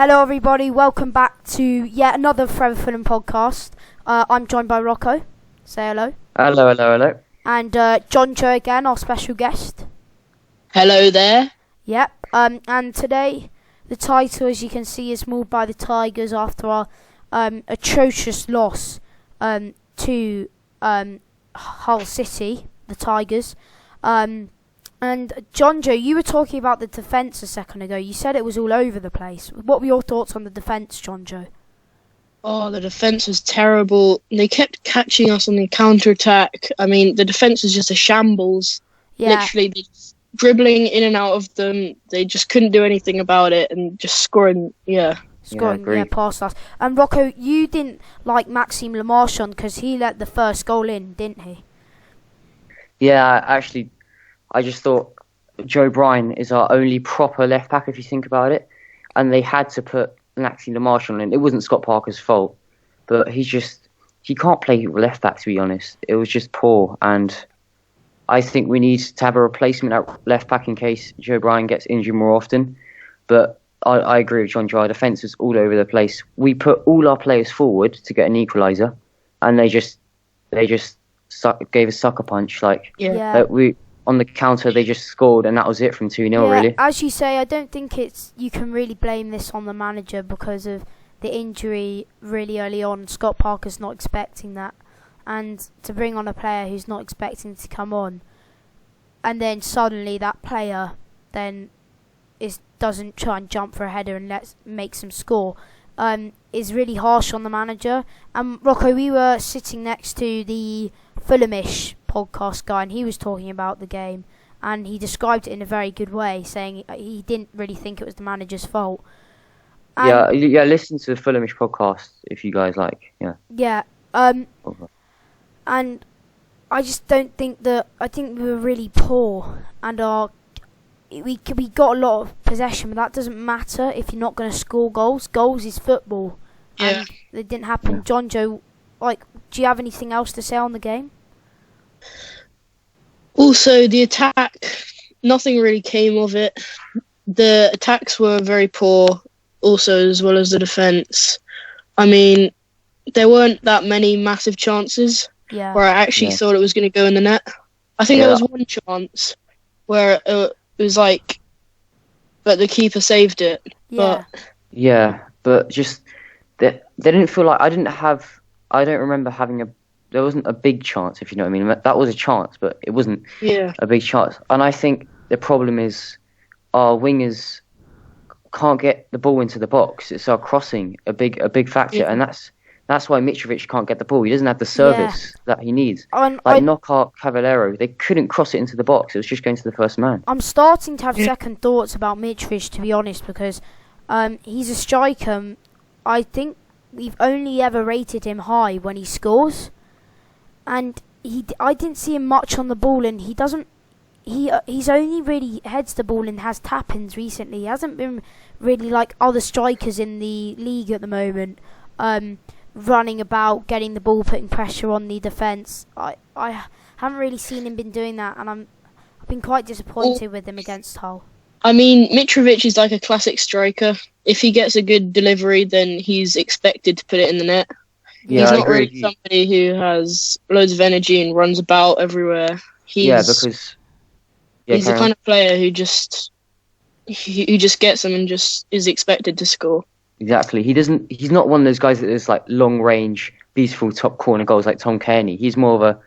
Hello everybody, welcome back to yet another Forever Fulham podcast. I'm joined by Rocco. Say hello. Hello. And John Joe again, our special guest. Hello there. Yep. And today the title, as you can see, is Mauled by the Tigers after our atrocious loss to Hull City, the Tigers. And John Joe, you were talking about the defence a second ago. You said it was all over the place. What were your thoughts on the defence, John Joe? Oh, the defence was terrible. They kept catching us on the counter-attack. I mean, the defence was just a shambles. Yeah. Literally, dribbling in and out of them. They just couldn't do anything about it and just scoring, past us. And Rocco, you didn't like Maxime Le Marchand because he let the first goal in, didn't he? Yeah, actually, I just thought Joe Bryan is our only proper left back if you think about it, and they had to put Maxime Le Marchand in. It wasn't Scott Parker's fault, but he can't play left back, to be honest. It was just poor, and I think we need to have a replacement at left back in case Joe Bryan gets injured more often. But I agree with John Joe. Our defence was all over the place. We put all our players forward to get an equaliser, and they just gave a sucker punch. On the counter, they just scored, and that was it from 2-0, really. As you say, I don't think you can really blame this on the manager because of the injury really early on. Scott Parker's not expecting that. And to bring on a player who's not expecting to come on, and then suddenly that player then doesn't try and jump for a header and makes him score, is really harsh on the manager. And Rocco, we were sitting next to the Fulhamish podcast guy, and he was talking about the game, and he described it in a very good way, saying he didn't really think it was the manager's fault. Yeah, listen to the Fulhamish podcast if you guys like. Yeah. And I just don't think I think we were really poor, and we got a lot of possession, but that doesn't matter if you're not going to score goals. Goals is football. Yeah. And it didn't happen. Yeah. John Joe, do you have anything else to say on the game? Also, the attack, nothing really came of it. The attacks were very poor, also, as well as the defence. I mean, there weren't that many massive chances where I actually thought it was going to go in the net. I think there was one chance where it was but the keeper saved it. Yeah. But just they didn't feel like I don't remember having there wasn't a big chance, if you know what I mean. That was a chance, but it wasn't a big chance. And I think the problem is our wingers can't get the ball into the box. It's our crossing, a big factor, and that's why Mitrovic can't get the ball. He doesn't have the service that he needs. Knockout Cavallero, they couldn't cross it into the box. It was just going to the first man. I'm starting to have second thoughts about Mitrovic, to be honest, because he's a striker. I think we've only ever rated him high when he scores. And I didn't see him much on the ball, and he's only really heads the ball and has tap-ins recently. He hasn't been really like other strikers in the league at the moment, running about, getting the ball, putting pressure on the defence. I haven't really seen him been doing that, and I've been quite disappointed with him against Hull. I mean, Mitrovic is like a classic striker. If he gets a good delivery, then he's expected to put it in the net. Yeah, he's not really somebody who has loads of energy and runs about everywhere. He's the kind of player who just gets them and just is expected to score. Exactly. He's not one of those guys that is like long range, beautiful top corner goals like Tom Kearney. He's more of a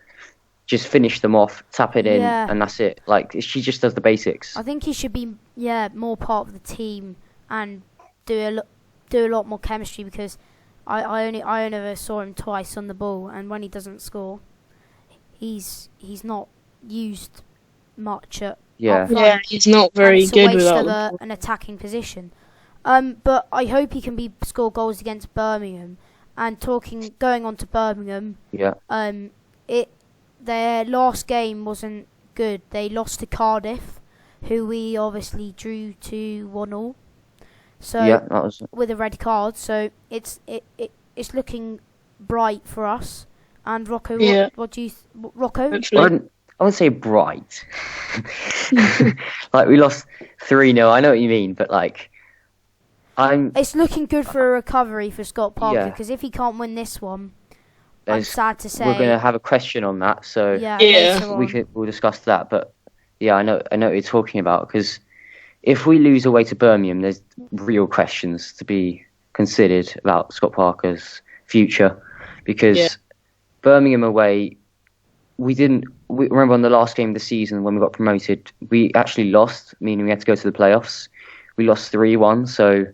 just finish them off, tap it in, and that's it. She just does the basics. I think he should be more part of the team and do a lot more chemistry, because I only ever saw him twice on the ball, and when he doesn't score, he's not used much at he's not very good without an attacking position. But I hope he can score goals against Birmingham. And going on to Birmingham, their last game wasn't good. They lost to Cardiff, who we obviously drew to 1-1. So with a red card, so it's looking bright for us. And Rocco, what do you Rocco? I wouldn't say bright. We lost 3-0. I know what you mean, but It's looking good for a recovery for Scott Parker, Yeah. because if he can't win this one, I'm There's- sad to say. We're going to have a question on that, so Yeah. Yeah. Later on. we'll discuss that. But yeah, I know what you're talking about, because if we lose away to Birmingham, there's real questions to be considered about Scott Parker's future, because Yeah. Birmingham away, we remember on the last game of the season when we got promoted, we actually lost, meaning we had to go to the playoffs. We lost 3-1, so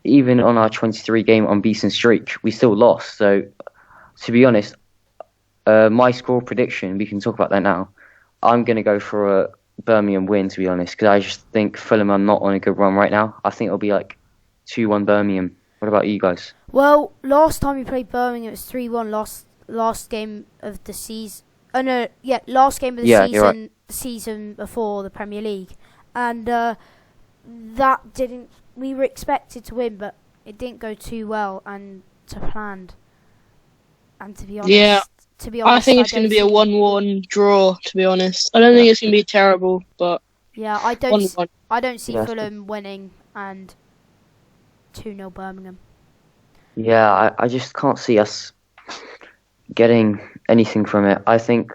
even on our 23 game unbeaten streak, we still lost. So to be honest, my score prediction, we can talk about that now. I'm going to go for a Birmingham win, to be honest, because I just think Fulham are not on a good run right now. I think it'll be like 2-1 Birmingham. What about you guys? Well, last time we played Birmingham, it was 3-1. Last game of the season. Oh no, yeah, last game of the Yeah, season. you're right. The season before the Premier League, and that didn't. We were expected to win, but it didn't go too well and to planned. And to be honest, Yeah, I think it's don't going to be a see- 1-1 draw, to be honest. I don't think it's going to be terrible, but Yeah, I don't. 1-1. I don't see Yeah. Fulham winning and 2-0 Birmingham. Yeah, I just can't see us getting anything from it. I think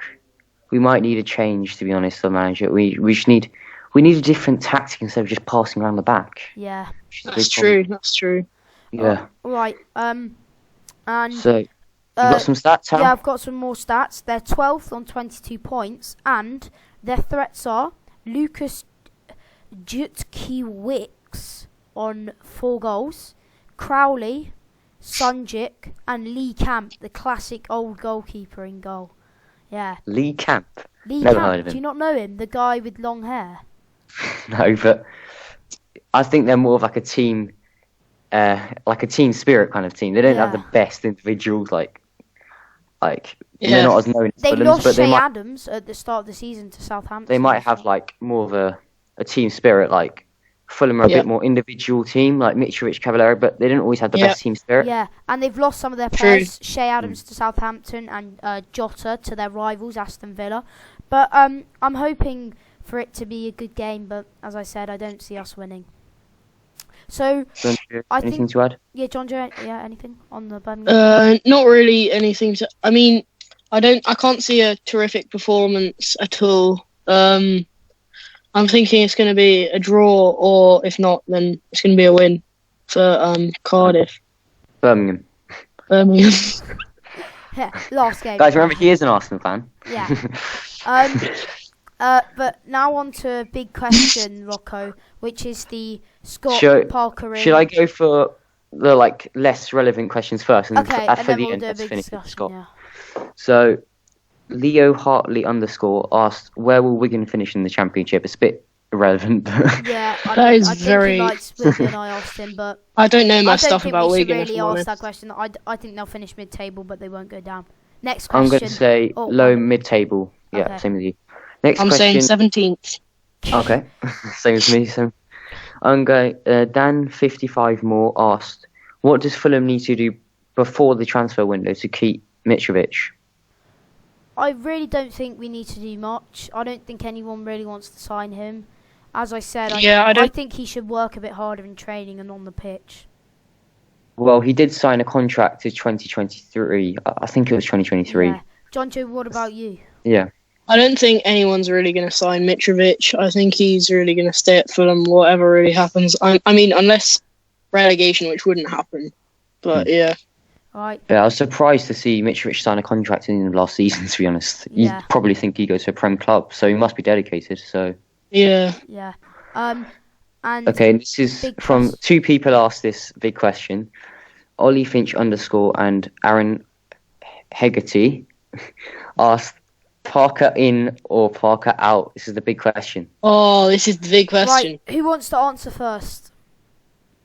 we might need a change, to be honest, the manager. We just need a different tactic instead of just passing around the back. Yeah. which is a That's big problem. true. That's true. Yeah. Right. And So you got some stats, Hal? yeah, I've got some more stats. They're 12th on 22 points, and their threats are Lucas Jutkiewicz on 4 goals, Crowley, Sunjic, and Lee Camp, the classic old goalkeeper in goal. Yeah, Lee Camp. Lee Never Camp. heard of him. Do you not know him? The guy with long hair. No, but I think they're more of like a team spirit kind of team. They don't have Yeah. the best individuals, like Yeah. they're not as known as They Fulham's, lost but Shea they might Adams at the start of the season to Southampton. they might have like more of a team spirit. Like Fulham are a Yeah. bit more individual team, like Mitrovic, Cavallero, but they didn't always have the Yeah. best team spirit. Yeah, and they've lost some of their True. players. Shea Adams to Southampton and Jota to their rivals Aston Villa. But I'm hoping for it to be a good game. But as I said, I don't see us winning. So John, I anything think- to add? yeah, John Joe, yeah, anything on the Birmingham? Not really anything to. I mean, I can't see a terrific performance at all. I'm thinking it's going to be a draw, or if not, then it's going to be a win for Cardiff. Birmingham. Birmingham. Yeah, last game. Guys, remember he is an Arsenal fan. Yeah. But now on to a big question, Rocco, which is the Scott Parker. Should I go for the less relevant questions first, and Okay, for and then the we'll end, do a let's big finish with discussion. Scott. Yeah. So, Leo Hartley _ asked, where will Wigan finish in the Championship? It's a bit irrelevant. Yeah, That is I think very- he likes Wigan. I asked him, but I don't know I my don't stuff think about we should Wigan. if really I'm ask honest. that question. I think they'll finish mid-table, but they won't go down. Next I'm question. going to say Oh, low mid-table. Yeah, Okay. same as you. Next I'm question. saying 17th. Okay, same as me. So, I'm going. Dan55 more asked, what does Fulham need to do before the transfer window to keep Mitrovic? I really don't think we need to do much. I don't think anyone really wants to sign him. As I said, I think he should work a bit harder in training and on the pitch. Well, he did sign a contract to 2023. I think it was 2023. Yeah. John Joe, what about you? Yeah. I don't think anyone's really going to sign Mitrovic. I think he's really going to stay at Fulham, whatever really happens. I mean, unless relegation, which wouldn't happen. But yeah. Right. Yeah, I was surprised to see Mitrovic sign a contract in the last season, to be honest. Yeah. You'd probably think he goes to a Prem club, so he must be dedicated. So Yeah. Yeah. And okay, and this is big from quest- 2 people asked this big question. Ollie Finch _ and Aaron Hegarty asked, Parker in or Parker out? This is the big question. Oh, this is the big question. right, who wants to answer first?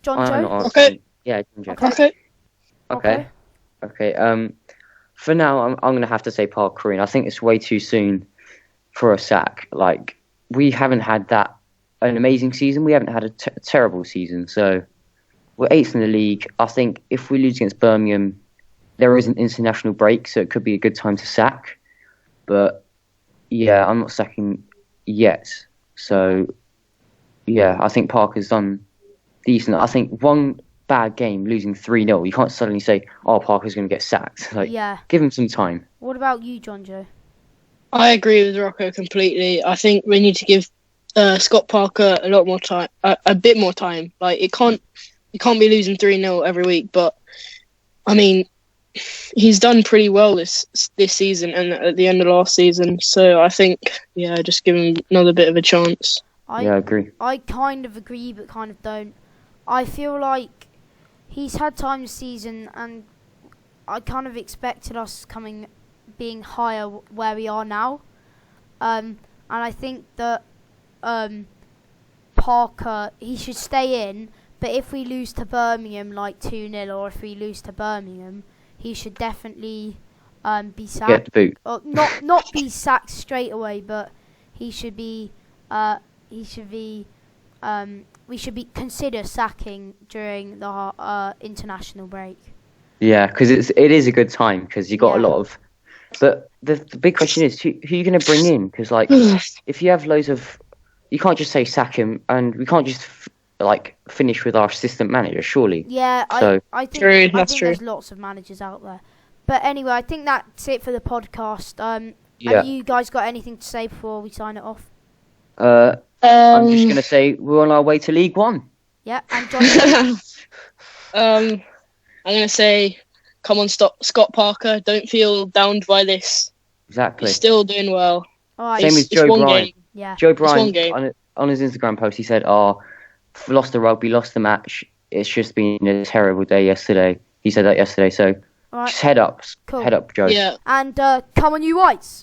John I'm Joe? not Okay. answering. Yeah, John Joe. Okay. Okay. Okay. For now, I'm going to have to say Parker in. I think it's way too soon for a sack. Like, we haven't had an amazing season. We haven't had a terrible season. So, we're 8th in the league. I think if we lose against Birmingham, there is an international break, so it could be a good time to sack. But, yeah, I'm not sacking yet. So, yeah, I think Parker's done decent. I think one bad game, losing 3-0, you can't suddenly say, "Oh, Parker's going to get sacked." Like, Yeah. give him some time. What about you, John Joe? I agree with Rocco completely. I think we need to give Scott Parker a lot more time, a bit more time. Like you can't be losing 3-0 every week. But I mean, he's done pretty well this season and at the end of last season. So I think, just give him another bit of a chance. I agree. I kind of agree, but kind of don't. I feel like he's had time this season, and I kind of expected us being higher where we are now. And I think that Parker, he should stay in, but if we lose to Birmingham like 2-0, or if we lose to Birmingham, he should definitely be sacked. Get the boot. Not be sacked straight away, but we should consider sacking during the international break. Yeah, because it is a good time because you got a lot of. But the big question is who are you going to bring in? Because like if you have loads of, you can't just say sack him, and we can't just finish with our assistant manager, surely. Yeah, so, I think that's true. There's lots of managers out there. But anyway, I think that's it for the podcast. Have you guys got anything to say before we sign it off? I'm just going to say we're on our way to League One. Yeah, and John. I'm going to say, come on, Scott Parker. Don't feel downed by this. Exactly. You're still doing well. All right. Same as Joe Bryan. Game. Yeah. Joe Bryan on his Instagram post, he said, lost the rugby, lost the match. It's just been a terrible day yesterday. He said that yesterday. So just head up. Cool. Head up, Joe. Yeah. And come on, you Whites.